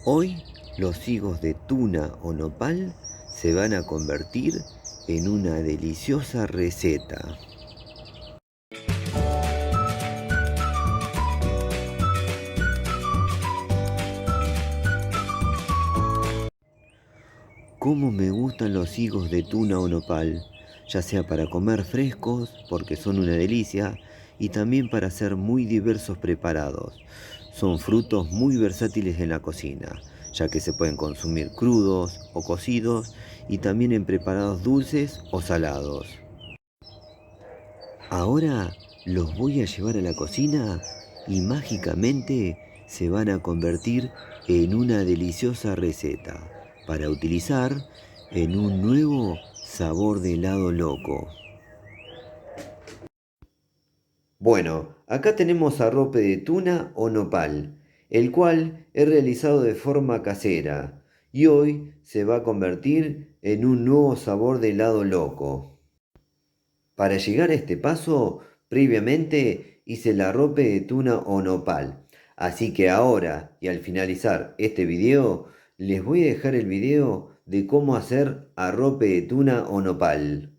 Hoy los higos de tuna o nopal se van a convertir en una deliciosa receta. Cómo me gustan los higos de tuna o nopal, ya sea para comer frescos, porque son una delicia, y también para hacer muy diversos preparados. Son frutos muy versátiles en la cocina, ya que se pueden consumir crudos o cocidos, y también en preparados dulces o salados. Ahora los voy a llevar a la cocina y mágicamente se van a convertir en una deliciosa receta para utilizar en un nuevo sabor de helado loco. Bueno, acá tenemos arrope de tuna o nopal, el cual es realizado de forma casera y hoy se va a convertir en un nuevo sabor de helado loco. Para llegar a este paso, previamente hice el arrope de tuna o nopal. Así que ahora y al finalizar este video, les voy a dejar el video de cómo hacer arrope de tuna o nopal.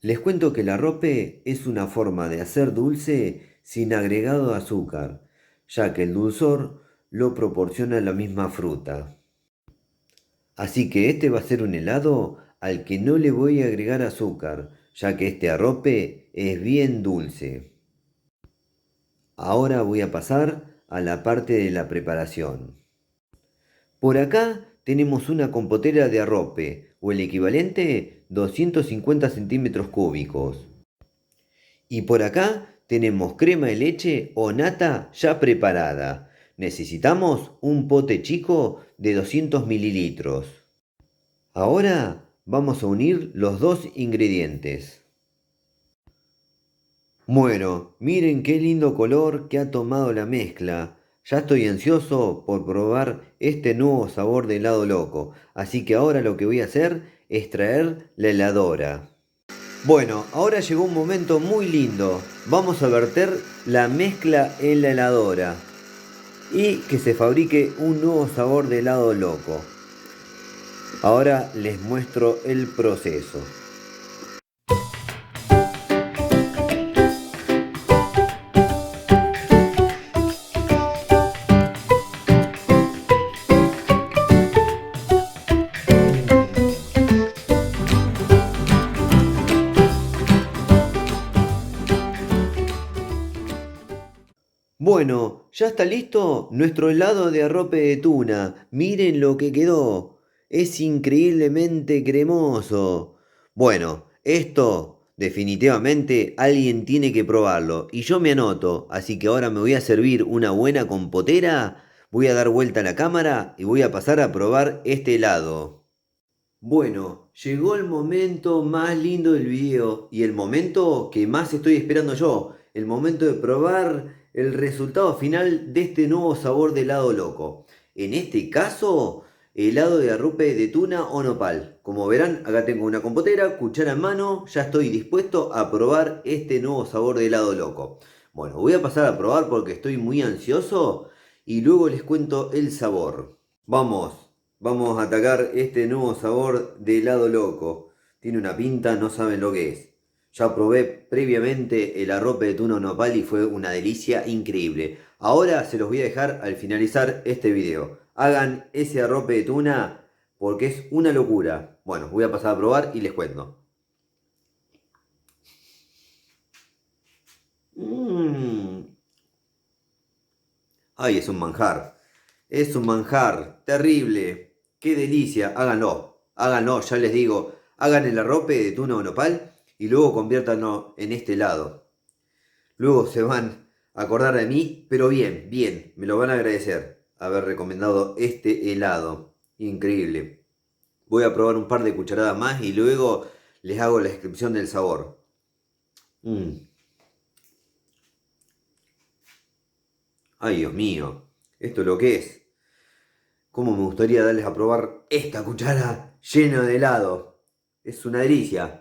Les cuento que el arrope es una forma de hacer dulce sin agregado de azúcar, ya que el dulzor lo proporciona la misma fruta. Así que este va a ser un helado al que no le voy a agregar azúcar, ya que este arrope es bien dulce. Ahora voy a pasar a la parte de la preparación. Por acá tenemos una compotera de arrope, o el equivalente 250 centímetros cúbicos. Y por acá tenemos crema de leche o nata ya preparada. Necesitamos un pote chico de 200 mililitros. Ahora vamos a unir los dos ingredientes. Bueno, miren qué lindo color que ha tomado la mezcla. Ya estoy ansioso por probar este nuevo sabor de helado loco. Así que ahora lo que voy a hacer es traer la heladora. Bueno, ahora llegó un momento muy lindo. Vamos a verter la mezcla en la heladora y que se fabrique un nuevo sabor de helado loco. Ahora les muestro el proceso. Bueno, ya está listo nuestro helado de arrope de tuna. Miren lo que quedó. Es increíblemente cremoso. Bueno, esto definitivamente alguien tiene que probarlo. Y yo me anoto. Así que ahora me voy a servir una buena compotera. Voy a dar vuelta a la cámara y voy a pasar a probar este helado. Bueno, llegó el momento más lindo del video y el momento que más estoy esperando yo, el momento de probar el resultado final de este nuevo sabor de helado loco. En este caso, helado de arrope de tuna o nopal. Como verán, acá tengo una compotera, cuchara en mano, ya estoy dispuesto a probar este nuevo sabor de helado loco. Bueno, voy a pasar a probar porque estoy muy ansioso y luego les cuento el sabor. Vamos. Vamos a atacar este nuevo sabor de helado loco. Tiene una pinta, no saben lo que es. Ya probé previamente el arrope de tuna nopal y fue una delicia increíble. Ahora se los voy a dejar al finalizar este video. Hagan ese arrope de tuna porque es una locura. Bueno, voy a pasar a probar y les cuento. Ay, es un manjar. Es un manjar terrible. Qué delicia. Háganlo. Háganlo, ya les digo. Hagan el arrope de tuna o nopal y luego conviértanlo en este helado. Luego se van a acordar de mí, pero bien, bien. Me lo van a agradecer haber recomendado este helado. Increíble. Voy a probar un par de cucharadas más y luego les hago la descripción del sabor. Ay, Dios mío. Esto es lo que es. Cómo me gustaría darles a probar esta cuchara llena de helado. Es una delicia.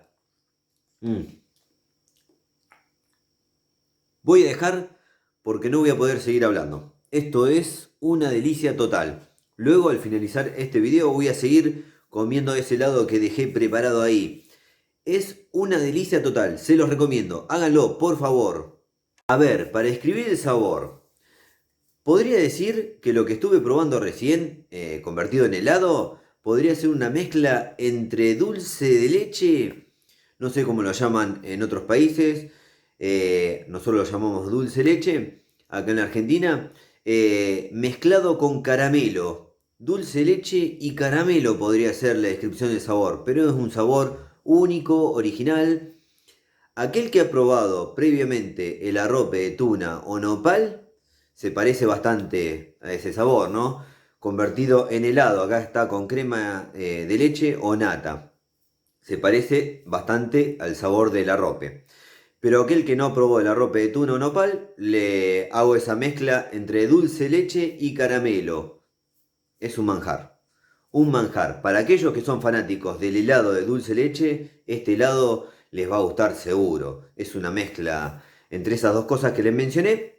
Voy a dejar porque no voy a poder seguir hablando. Esto es una delicia total. Luego, al finalizar este video, voy a seguir comiendo ese helado que dejé preparado ahí. Es una delicia total, se los recomiendo, háganlo, por favor. A ver, para describir el sabor, podría decir que lo que estuve probando recién, convertido en helado, podría ser una mezcla entre dulce de leche, no sé cómo lo llaman en otros países, nosotros lo llamamos dulce de leche, acá en la Argentina, mezclado con caramelo. Dulce de leche y caramelo podría ser la descripción del sabor, pero es un sabor único, original. Aquel que ha probado previamente el arrope de tuna o nopal se parece bastante a ese sabor, ¿no? Convertido en helado, acá está con crema de leche o nata. Se parece bastante al sabor del arrope. Pero aquel que no probó el arrope de tuna o nopal, le hago esa mezcla entre dulce leche y caramelo. Es un manjar. Un manjar. Para aquellos que son fanáticos del helado de dulce leche, este helado les va a gustar seguro. Es una mezcla entre esas dos cosas que les mencioné.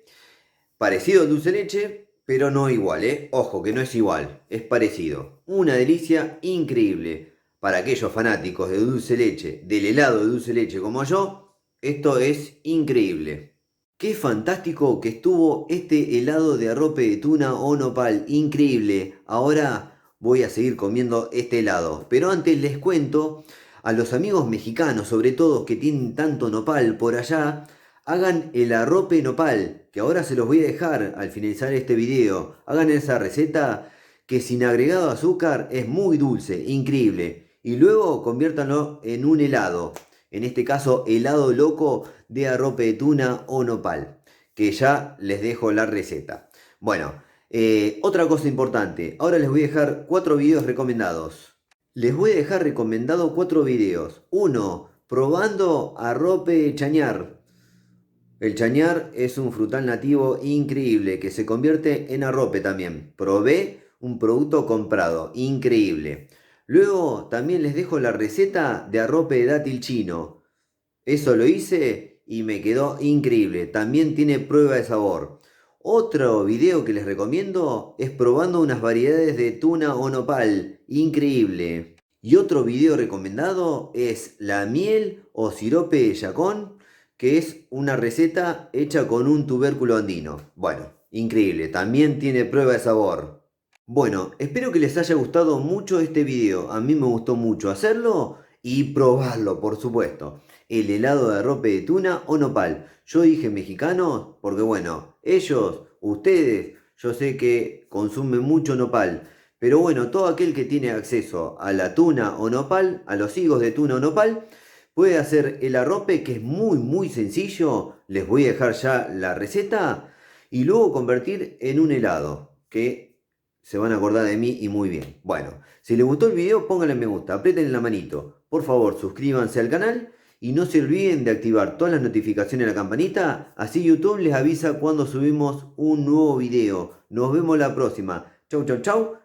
Parecido al dulce leche, pero no igual, ¿eh? Ojo, que no es igual, es parecido. Una delicia increíble. Para aquellos fanáticos de dulce leche, del helado de dulce leche como yo, esto es increíble. Qué fantástico que estuvo este helado de arrope de tuna o nopal, increíble. Ahora voy a seguir comiendo este helado, pero antes les cuento a los amigos mexicanos, sobre todo que tienen tanto nopal por allá, hagan el arrope nopal, que ahora se los voy a dejar al finalizar este video. Hagan esa receta que sin agregado azúcar es muy dulce, increíble. Y luego conviértanlo en un helado. En este caso, helado loco de arrope de tuna o nopal, que ya les dejo la receta. Bueno, otra cosa importante. Ahora les voy a dejar 4 videos recomendados. Les voy a dejar recomendado 4 videos. Uno, probando arrope chañar. El chañar es un frutal nativo increíble que se convierte en arrope también. Probé un producto comprado, increíble. Luego también les dejo la receta de arrope de dátil chino. Eso lo hice y me quedó increíble. También tiene prueba de sabor. Otro video que les recomiendo es probando unas variedades de tuna o nopal. Increíble. Y otro video recomendado es la miel o sirope de yacón, que es una receta hecha con un tubérculo andino. Bueno, increíble. También tiene prueba de sabor. Bueno, espero que les haya gustado mucho este video. A mí me gustó mucho hacerlo y probarlo, por supuesto. El helado de arrope de tuna o nopal. Yo dije mexicanos porque bueno, ellos, ustedes, yo sé que consumen mucho nopal. Pero bueno, todo aquel que tiene acceso a la tuna o nopal, a los higos de tuna o nopal, puede hacer el arrope, que es muy sencillo. Les voy a dejar ya la receta. Y luego convertir en un helado, que se van a acordar de mí y muy bien. Bueno, si les gustó el video, pónganle me gusta, aprieten la manito. Por favor, suscríbanse al canal y no se olviden de activar todas las notificaciones de la campanita. Así YouTube les avisa cuando subimos un nuevo video. Nos vemos la próxima. Chau.